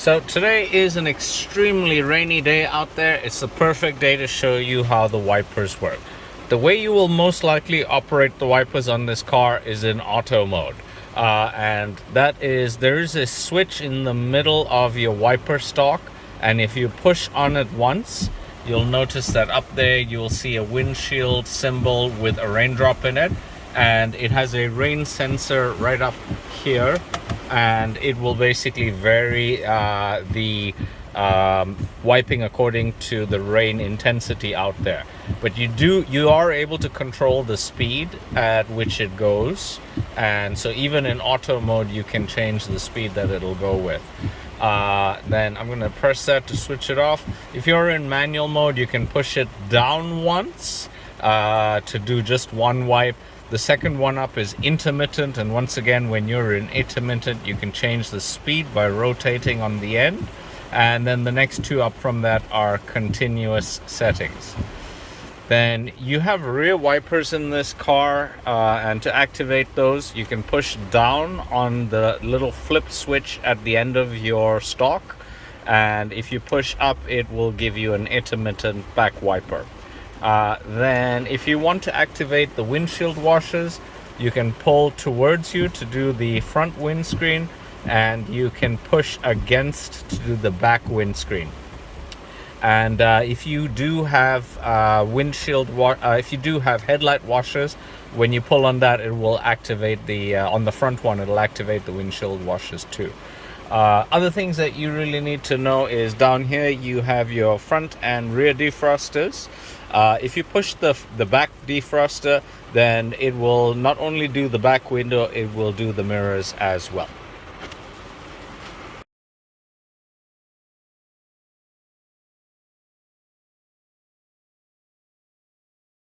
So today is an extremely rainy day out there. It's the perfect day to show you how the wipers work. The way you will most likely operate the wipers on this car is in auto mode. And that is, there is a switch in the middle of your wiper stalk, and if you push on it once, you'll notice that up there you'll see a windshield symbol with a raindrop in it, and it has a rain sensor right up here, and it will basically vary the wiping according to the rain intensity out there. But you are able to control the speed at which it goes, and so even in auto mode you can change the speed that it'll go with. Then I'm going to press that to switch it off. If you're in manual mode, you can push it down once to do just one wipe. The second one up is intermittent, and once again, when you're in intermittent, you can change the speed by rotating on the end. And then the next two up from that are continuous settings. Then you have rear wipers in this car, and to activate those, you can push down on the little flip switch at the end of your stalk, and if you push up, it will give you an intermittent back wiper. Then if you want to activate the windshield washers, you can pull towards you to do the front windscreen, and you can push against to do the back windscreen. And if you do have if you do have headlight washers, when you pull on that, it will activate the on the front one. It'll activate the windshield washers too. Other things that you really need to know is down here you have your front and rear defrosters. If you push the back defroster, then it will not only do the back window, it will do the mirrors as well.